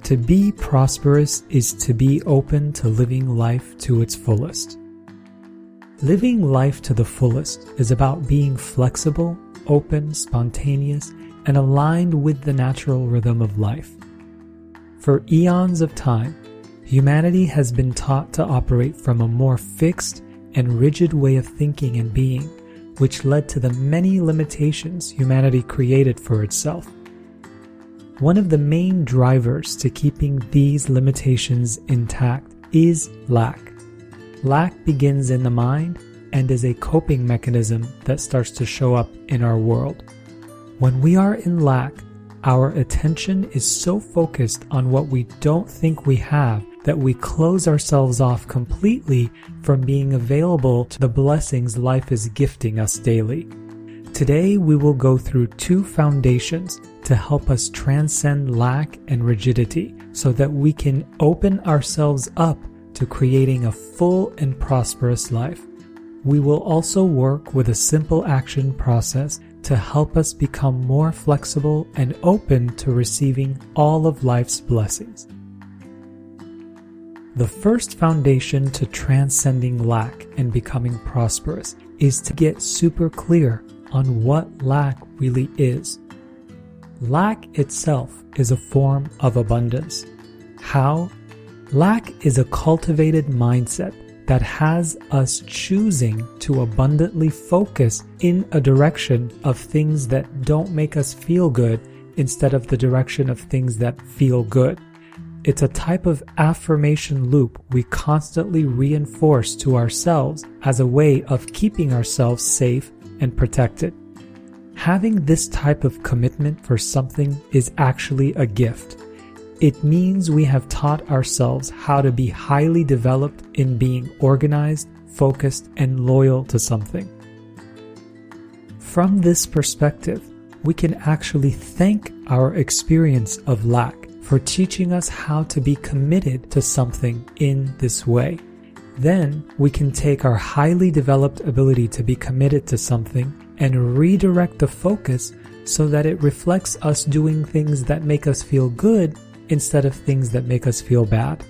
To be prosperous is to be open to living life to its fullest. Living life to the fullest is about being flexible, open, spontaneous, and aligned with the natural rhythm of life. For eons of time, humanity has been taught to operate from a more fixed and rigid way of thinking and being, which led to the many limitations humanity created for itself. One of the main drivers to keeping these limitations intact is lack. Lack begins in the mind and is a coping mechanism that starts to show up in our world. When we are in lack, our attention is so focused on what we don't think we have that we close ourselves off completely from being available to the blessings life is gifting us daily. Today, we will go through 2 foundations to help us transcend lack and rigidity so that we can open ourselves up to creating a full and prosperous life. We will also work with a simple action process to help us become more flexible and open to receiving all of life's blessings. The first foundation to transcending lack and becoming prosperous is to get super clear on what lack really is. Lack itself is a form of abundance. How? Lack is a cultivated mindset that has us choosing to abundantly focus in a direction of things that don't make us feel good instead of the direction of things that feel good. It's a type of affirmation loop we constantly reinforce to ourselves as a way of keeping ourselves safe and protected. Having this type of commitment for something is actually a gift. It means we have taught ourselves how to be highly developed in being organized, focused, and loyal to something. From this perspective, we can actually thank our experience of lack for teaching us how to be committed to something in this way. Then we can take our highly developed ability to be committed to something and redirect the focus so that it reflects us doing things that make us feel good instead of things that make us feel bad.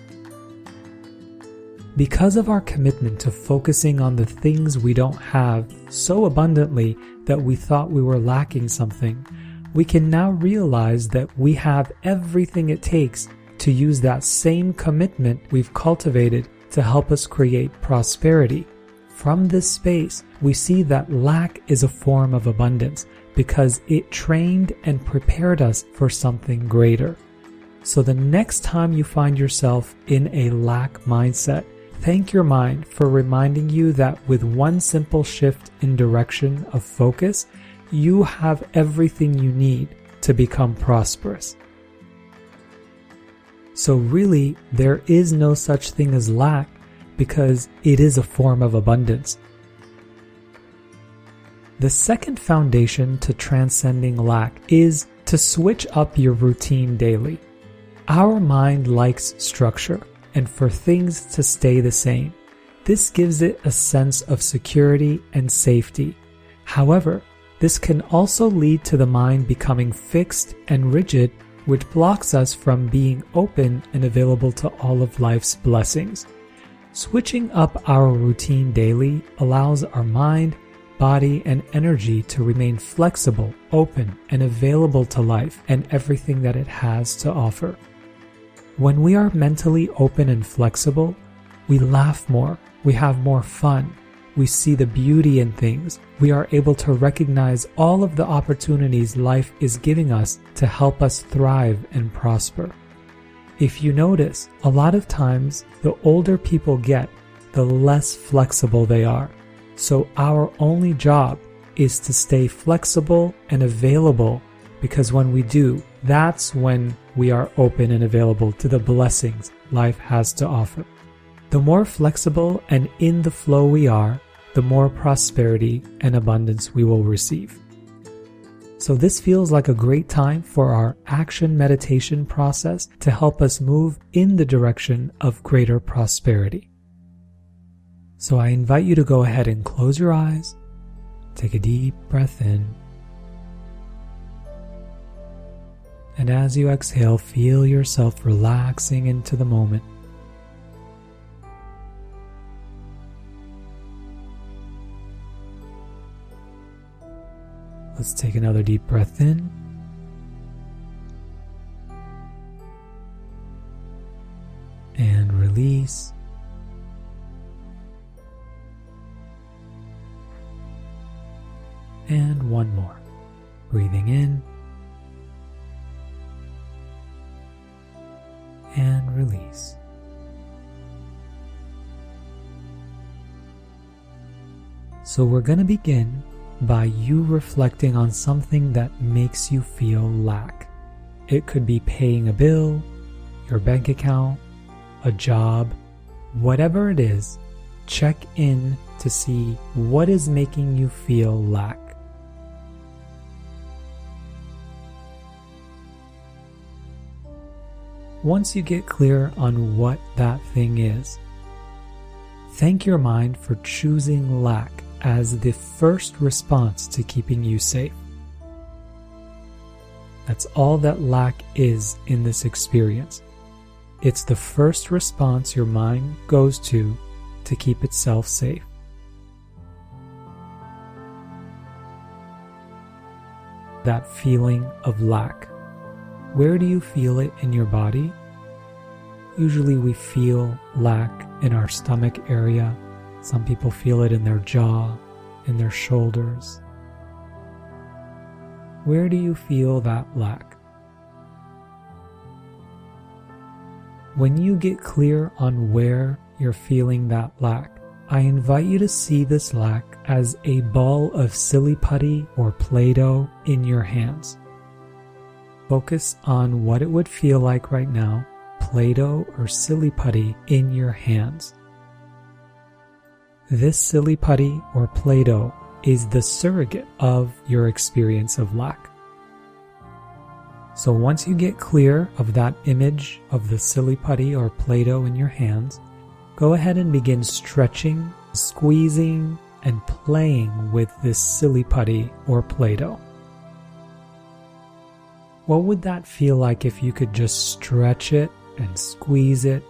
Because of our commitment to focusing on the things we don't have so abundantly that we thought we were lacking something, we can now realize that we have everything it takes to use that same commitment we've cultivated to help us create prosperity. From this space, we see that lack is a form of abundance because it trained and prepared us for something greater. So the next time you find yourself in a lack mindset, thank your mind for reminding you that with one simple shift in direction of focus, you have everything you need to become prosperous. So really, there is no such thing as lack because it is a form of abundance. The second foundation to transcending lack is to switch up your routine daily. Our mind likes structure and for things to stay the same. This gives it a sense of security and safety. However, this can also lead to the mind becoming fixed and rigid, which blocks us from being open and available to all of life's blessings. Switching up our routine daily allows our mind, body, and energy to remain flexible, open, and available to life and everything that it has to offer. When we are mentally open and flexible, we laugh more, we have more fun, we see the beauty in things, we are able to recognize all of the opportunities life is giving us to help us thrive and prosper. If you notice, a lot of times, the older people get, the less flexible they are. So our only job is to stay flexible and available, because when we do, that's when we are open and available to the blessings life has to offer. The more flexible and in the flow we are, the more prosperity and abundance we will receive. So this feels like a great time for our action meditation process to help us move in the direction of greater prosperity. So I invite you to go ahead and close your eyes, take a deep breath in, And as you exhale, feel yourself relaxing into the moment. Let's take another deep breath in. And release. And one more. Breathing in. And release. So we're going to begin by you reflecting on something that makes you feel lack. It could be paying a bill, your bank account, a job, whatever it is. Check in to see what is making you feel lack. Once you get clear on what that thing is, thank your mind for choosing lack as the first response to keeping you safe. That's all that lack is in this experience. It's the first response your mind goes to keep itself safe. That feeling of lack. Where do you feel it in your body? Usually we feel lack in our stomach area. Some people feel it in their jaw, in their shoulders. Where do you feel that lack? When you get clear on where you're feeling that lack, I invite you to see this lack as a ball of silly putty or Play-Doh in your hands. Focus on what it would feel like right now, Play-Doh or silly putty in your hands. This silly putty or Play-Doh is the surrogate of your experience of lack. So once you get clear of that image of the silly putty or Play-Doh in your hands, go ahead and begin stretching, squeezing, and playing with this silly putty or Play-Doh. What would that feel like if you could just stretch it and squeeze it?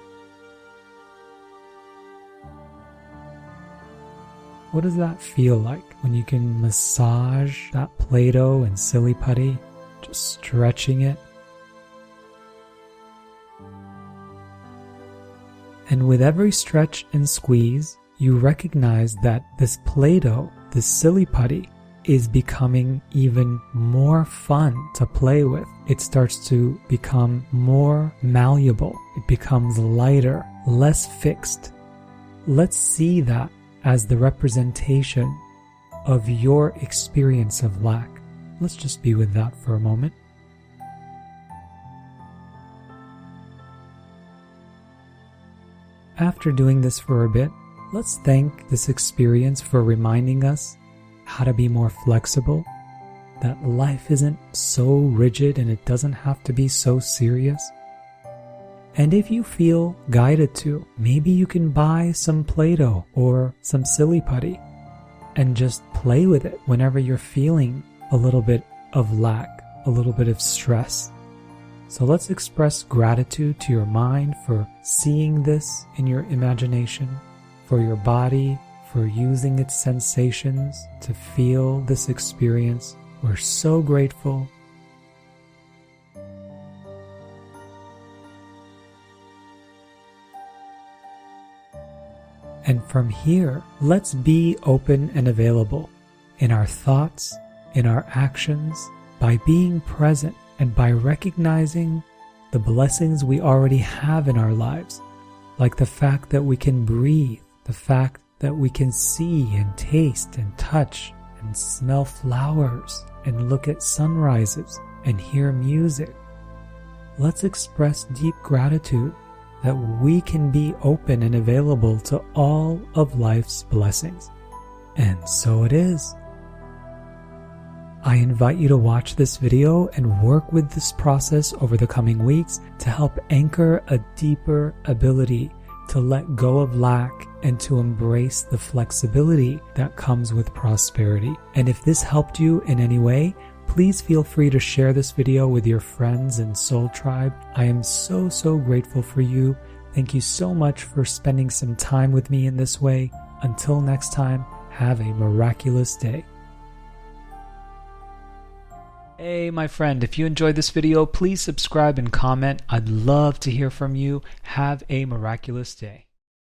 What does that feel like when you can massage that Play-Doh and silly putty, just stretching it? And with every stretch and squeeze, you recognize that this Play-Doh, this silly putty, is becoming even more fun to play with. It starts to become more malleable. It becomes lighter, less fixed. Let's see that as the representation of your experience of lack. Let's just be with that for a moment. After doing this for a bit, let's thank this experience for reminding us how to be more flexible, that life isn't so rigid and it doesn't have to be so serious. And if you feel guided to, maybe you can buy some Play-Doh or some silly putty and just play with it whenever you're feeling a little bit of lack, a little bit of stress. So let's express gratitude to your mind for seeing this in your imagination, for your body, for using its sensations to feel this experience. We're so grateful. And from here, let's be open and available in our thoughts, in our actions, by being present and by recognizing the blessings we already have in our lives, like the fact that we can breathe, the fact that we can see and taste and touch and smell flowers and look at sunrises and hear music. Let's express deep gratitude that we can be open and available to all of life's blessings. And so it is. I invite you to watch this video and work with this process over the coming weeks to help anchor a deeper ability to let go of lack and to embrace the flexibility that comes with prosperity. And if this helped you in any way, Please feel free to share this video with your friends and soul tribe. I am so grateful for you. Thank you so much for spending some time with me in this way. Until next time, have a miraculous day. Hey, my friend, if you enjoyed this video, please subscribe and comment. I'd love to hear from you. Have a miraculous day.